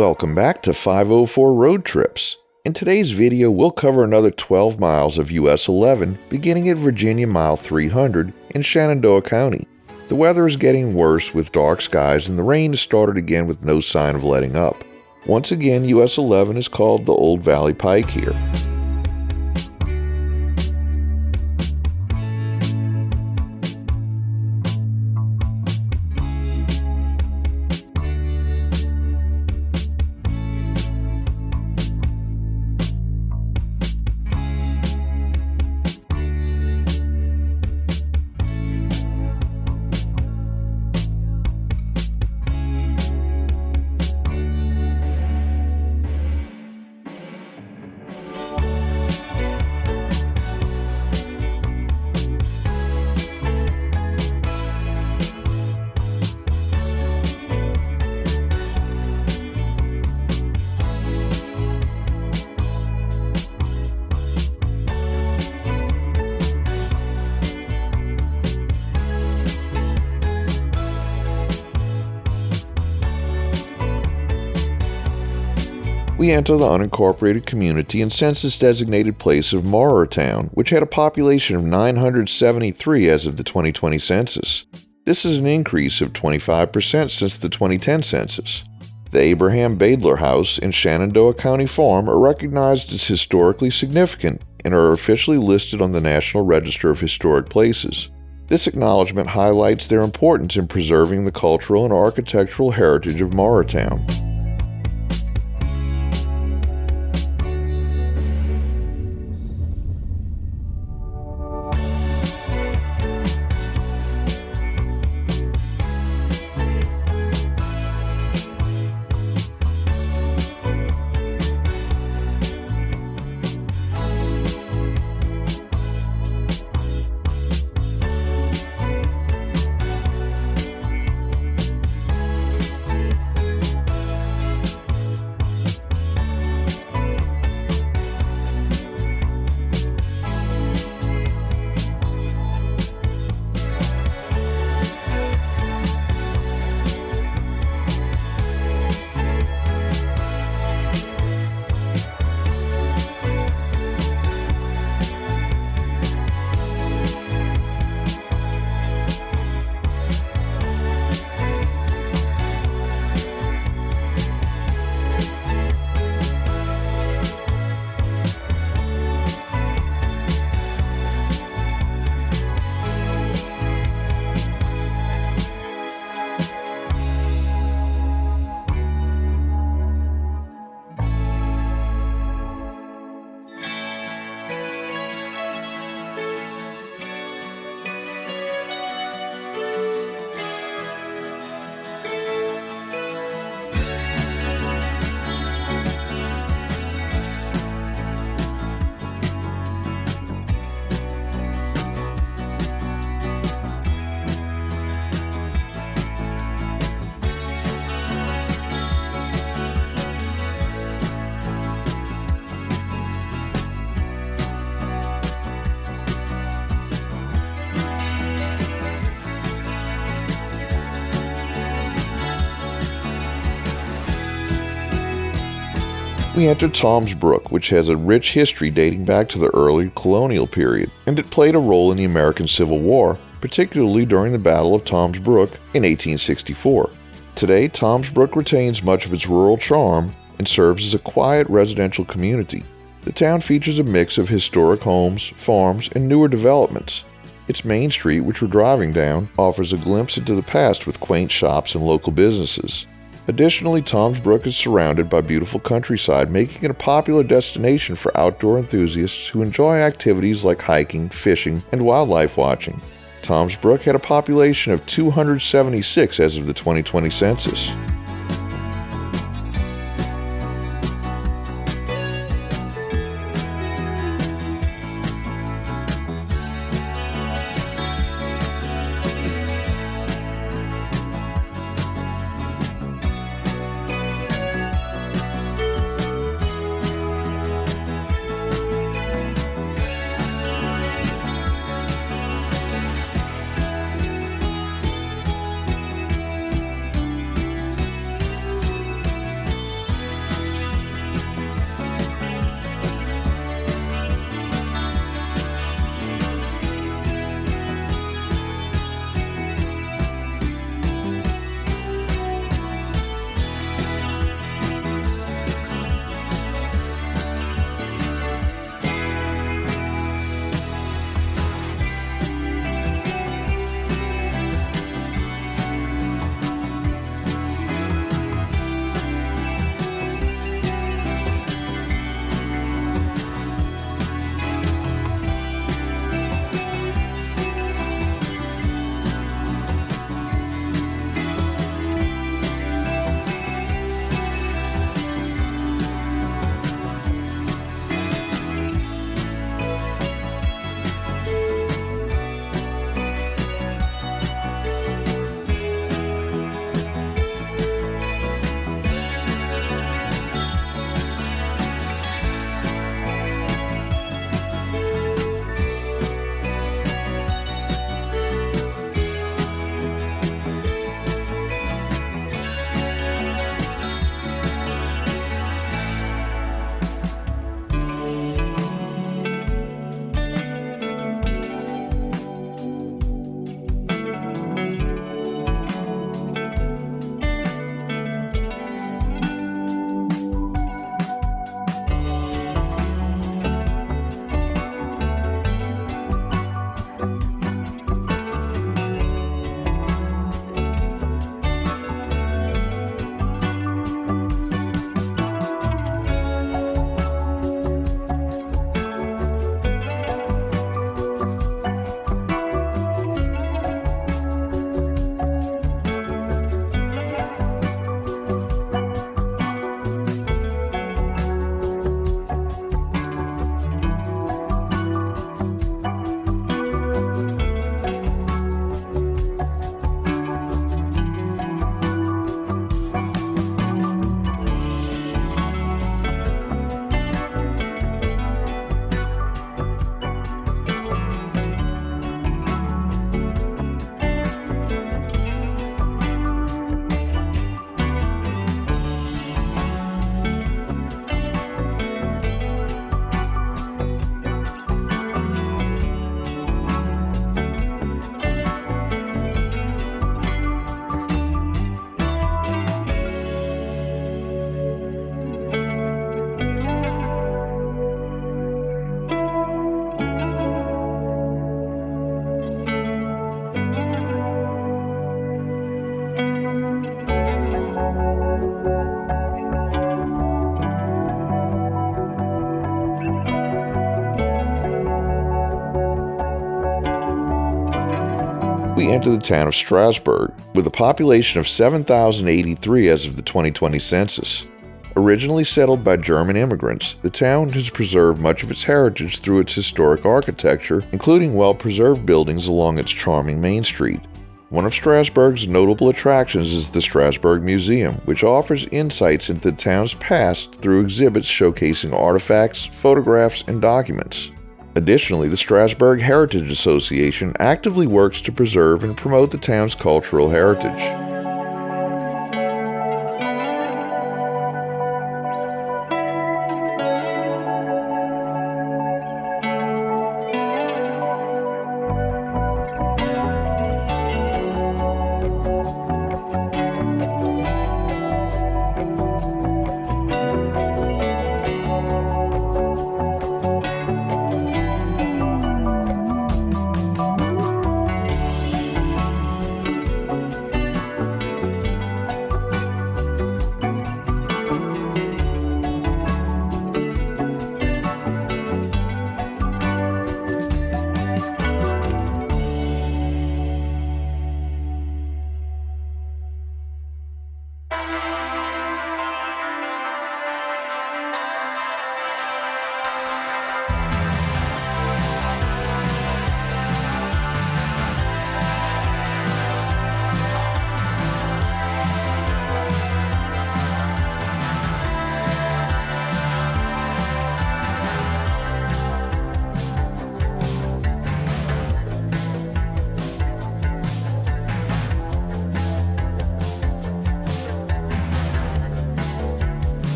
Welcome back to 504 Road Trips. In today's video, we'll cover another 12 miles of US 11, beginning at Virginia Mile 300 in Shenandoah County. The weather is getting worse with dark skies and the rain has started again with no sign of letting up. Once again, US 11 is called the Old Valley Pike here. We enter the unincorporated community and census-designated place of Morristown, which had a population of 973 as of the 2020 census. This is an increase of 25% since the 2010 census. The Abraham Badler House and Shenandoah County Farm are recognized as historically significant and are officially listed on the National Register of Historic Places. This acknowledgement highlights their importance in preserving the cultural and architectural heritage of Morristown. We enter Toms Brook, which has a rich history dating back to the early colonial period, and it played a role in the American Civil War, particularly during the Battle of Toms Brook in 1864. Today, Toms Brook retains much of its rural charm and serves as a quiet residential community. The town features a mix of historic homes, farms, and newer developments. Its main street, which we're driving down, offers a glimpse into the past with quaint shops and local businesses. Additionally, Toms Brook is surrounded by beautiful countryside, making it a popular destination for outdoor enthusiasts who enjoy activities like hiking, fishing, and wildlife watching. Toms Brook had a population of 276 as of the 2020 census. we enter the town of Strasbourg, with a population of 7,083 as of the 2020 census. Originally settled by German immigrants, the town has preserved much of its heritage through its historic architecture, including well-preserved buildings along its charming Main Street. One of Strasbourg's notable attractions is the Strasbourg Museum, which offers insights into the town's past through exhibits showcasing artifacts, photographs, and documents. Additionally, the Strasbourg Heritage Association actively works to preserve and promote the town's cultural heritage.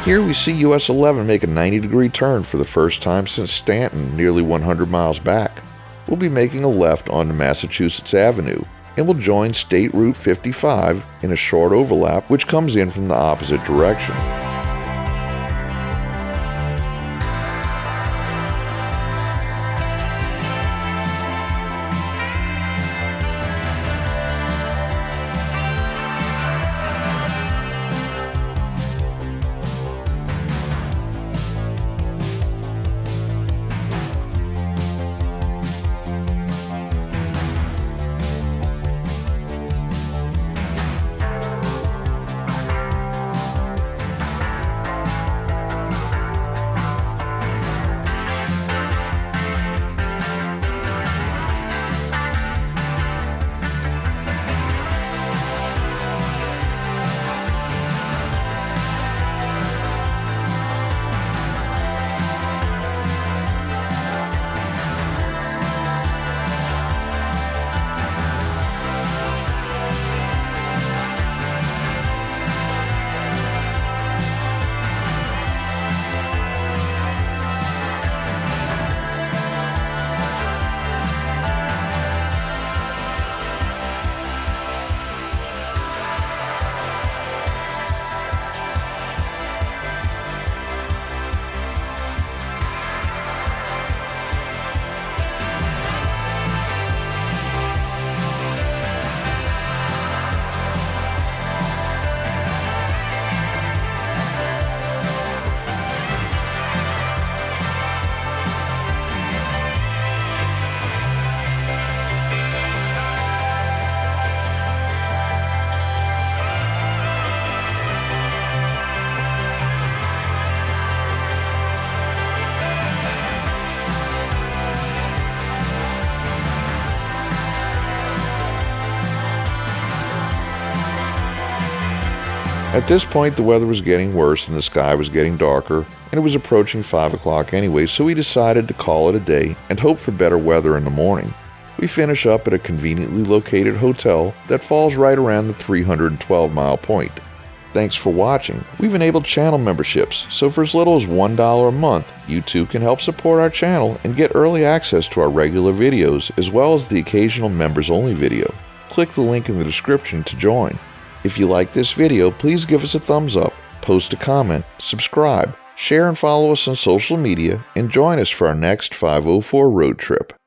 Here we see US 11 make a 90-degree turn for the first time since Stanton, nearly 100 miles back. We'll be making a left onto Massachusetts Avenue, and will join State Route 55 in a short overlap which comes in from the opposite direction. At this point, the weather was getting worse and the sky was getting darker, and it was approaching 5 o'clock anyway, so we decided to call it a day and hope for better weather in the morning. We finish up at a conveniently located hotel that falls right around the 312-mile point. Thanks for watching. We've enabled channel memberships, so for as little as $1 a month, you too can help support our channel and get early access to our regular videos, as well as the occasional members-only video. Click the link in the description to join. If you like this video, please give us a thumbs up, post a comment, subscribe, share and follow us on social media, and join us for our next 504 road trip.